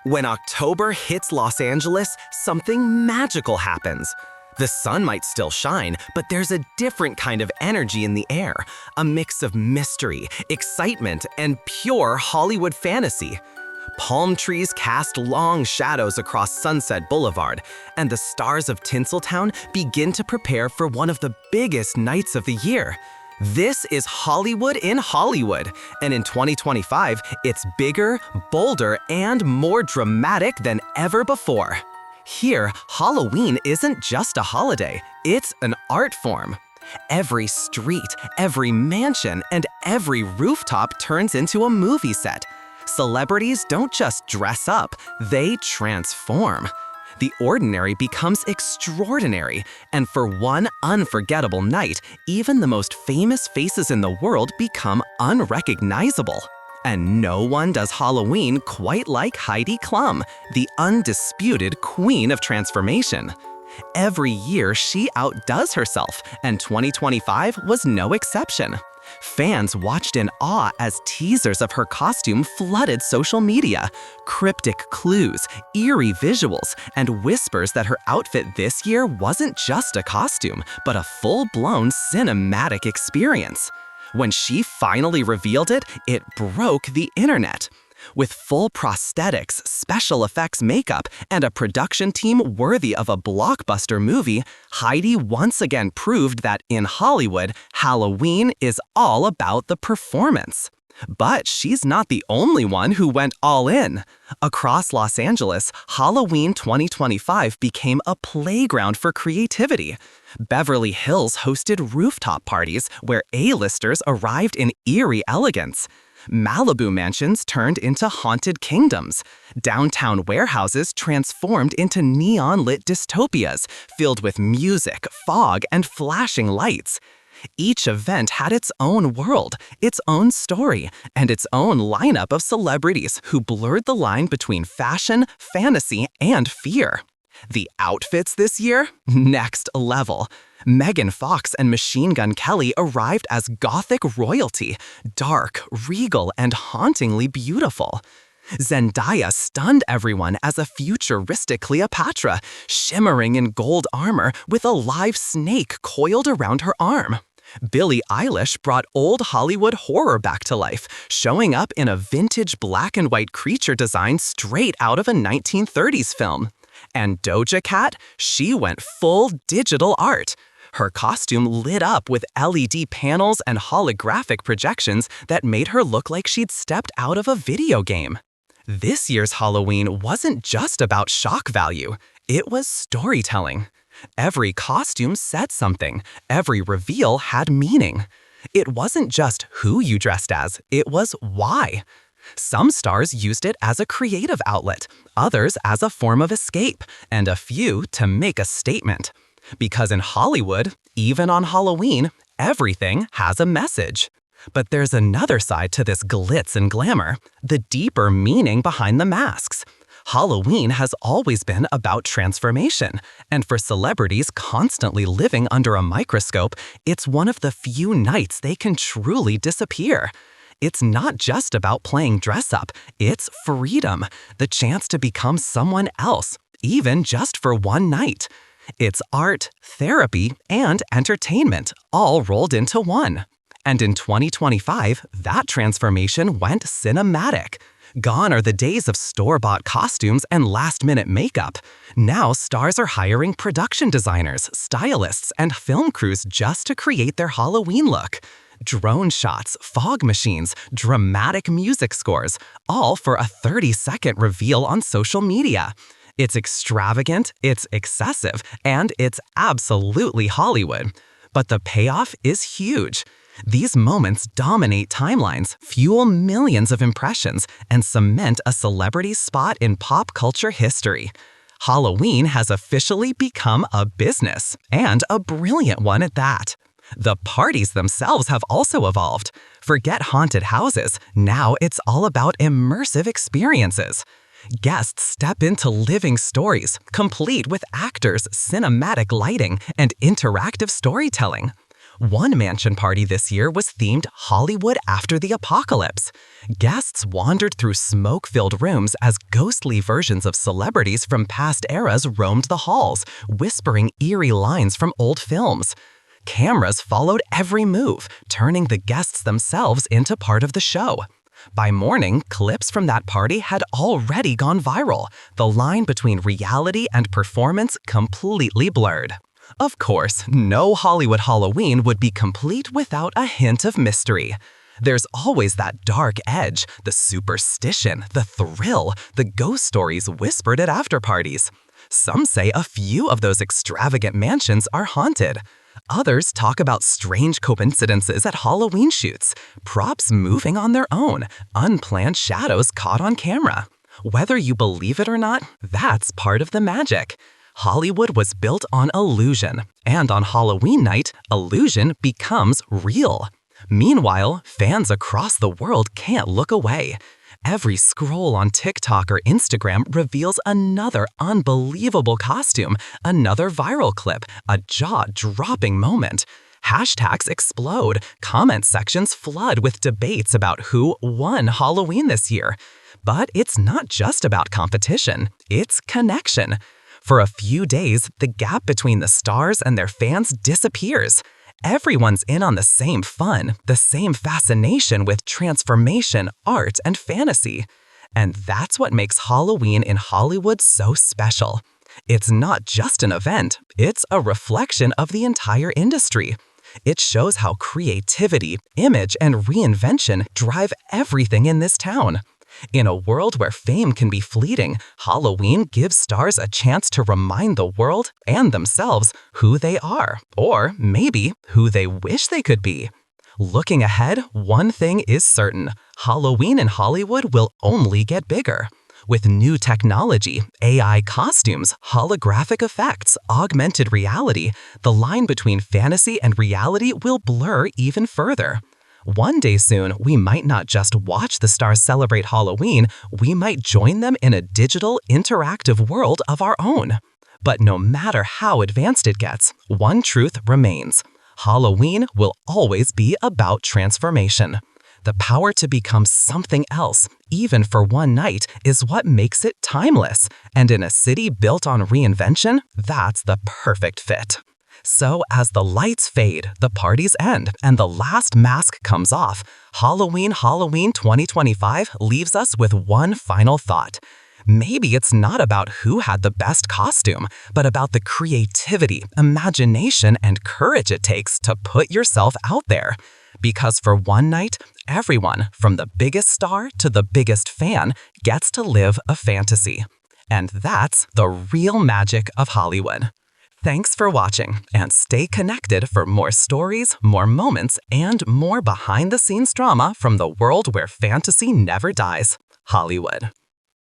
When October hits Los Angeles, something magical happens. The sun might still shine, but there's a different kind of energy in the air, a mix of mystery, excitement, and pure Hollywood fantasy. Palm trees cast long shadows across Sunset Boulevard, and the stars of Tinseltown begin to prepare for one of the biggest nights of the year. This is Hollywood in Hollywood, and in 2025, it's bigger, bolder, and more dramatic than ever before. Here, Halloween isn't just a holiday, it's an art form. Every street, every mansion, and every rooftop turns into a movie set. Celebrities don't just dress up, they transform. The ordinary becomes extraordinary, and for one unforgettable night, even the most famous faces in the world become unrecognizable. And no one does Halloween quite like Heidi Klum, the undisputed queen of transformation. Every year, she outdoes herself, and 2025 was no exception. Fans watched in awe as teasers of her costume flooded social media. Cryptic clues, eerie visuals, and whispers that her outfit this year wasn't just a costume, but a full-blown cinematic experience. When she finally revealed it, it broke the internet. With full prosthetics, special effects makeup, and a production team worthy of a blockbuster movie, Heidi once again proved that in Hollywood, Halloween is all about the performance. But she's not the only one who went all in. Across Los Angeles, Halloween 2025 became a playground for creativity. Beverly Hills hosted rooftop parties where A-listers arrived in eerie elegance. Malibu mansions turned into haunted kingdoms. Downtown warehouses transformed into neon-lit dystopias filled with music, fog, and flashing lights. Each event had its own world, its own story, and its own lineup of celebrities who blurred the line between fashion, fantasy, and fear. The outfits this year? Next level. Megan Fox and Machine Gun Kelly arrived as gothic royalty, dark, regal, and hauntingly beautiful. Zendaya stunned everyone as a futuristic Cleopatra, shimmering in gold armor with a live snake coiled around her arm. Billie Eilish brought old Hollywood horror back to life, showing up in a vintage black and white creature design straight out of a 1930s film. And Doja Cat, she went full digital art. Her costume lit up with LED panels and holographic projections that made her look like she'd stepped out of a video game. This year's Halloween wasn't just about shock value, it was storytelling. Every costume said something, every reveal had meaning. It wasn't just who you dressed as, it was why. Some stars used it as a creative outlet, others as a form of escape, and a few to make a statement. Because in Hollywood, even on Halloween, everything has a message. But there's another side to this glitz and glamour, the deeper meaning behind the masks. Halloween has always been about transformation, and for celebrities constantly living under a microscope, it's one of the few nights they can truly disappear. It's not just about playing dress-up, it's freedom, the chance to become someone else, even just for one night. It's art, therapy, and entertainment, all rolled into one. And in 2025, that transformation went cinematic. Gone are the days of store-bought costumes and last-minute makeup. Now stars are hiring production designers, stylists, and film crews just to create their Halloween look. Drone shots, fog machines, dramatic music scores, all for a 30-second reveal on social media. It's extravagant, it's excessive, and it's absolutely Hollywood. But the payoff is huge. These moments dominate timelines, fuel millions of impressions, and cement a celebrity's spot in pop culture history. Halloween has officially become a business, and a brilliant one at that. The parties themselves have also evolved. Forget haunted houses, now it's all about immersive experiences. Guests step into living stories, complete with actors, cinematic lighting, and interactive storytelling. One mansion party this year was themed Hollywood After the Apocalypse. Guests wandered through smoke-filled rooms as ghostly versions of celebrities from past eras roamed the halls, whispering eerie lines from old films. Cameras followed every move, turning the guests themselves into part of the show. By morning, clips from that party had already gone viral, the line between reality and performance completely blurred. Of course, no Hollywood Halloween would be complete without a hint of mystery. There's always that dark edge, the superstition, the thrill, the ghost stories whispered at after-parties. Some say a few of those extravagant mansions are haunted. Others talk about strange coincidences at Halloween shoots, props moving on their own, unplanned shadows caught on camera. Whether you believe it or not, that's part of the magic. Hollywood was built on illusion, and on Halloween night, illusion becomes real. Meanwhile, fans across the world can't look away. Every scroll on TikTok or Instagram reveals another unbelievable costume, another viral clip, a jaw-dropping moment. Hashtags explode, comment sections flood with debates about who won Halloween this year. But it's not just about competition, it's connection. For a few days, the gap between the stars and their fans disappears. Everyone's in on the same fun, the same fascination with transformation, art, and fantasy. And that's what makes Halloween in Hollywood so special. It's not just an event, it's a reflection of the entire industry. It shows how creativity, image, and reinvention drive everything in this town. In a world where fame can be fleeting, Halloween gives stars a chance to remind the world and themselves who they are, or maybe who they wish they could be. Looking ahead, one thing is certain: Halloween in Hollywood will only get bigger. With new technology, AI costumes, holographic effects, augmented reality, the line between fantasy and reality will blur even further. One day soon, we might not just watch the stars celebrate Halloween, we might join them in a digital, interactive world of our own. But no matter how advanced it gets, one truth remains: Halloween will always be about transformation. The power to become something else, even for one night, is what makes it timeless. And in a city built on reinvention, that's the perfect fit. So as the lights fade, the parties end, and the last mask comes off, Halloween 2025 leaves us with one final thought. Maybe it's not about who had the best costume, but about the creativity, imagination, and courage it takes to put yourself out there. Because for one night, everyone, from the biggest star to the biggest fan, gets to live a fantasy. And that's the real magic of Hollywood. Thanks for watching, and stay connected for more stories, more moments, and more behind-the-scenes drama from the world where fantasy never dies, Hollywood.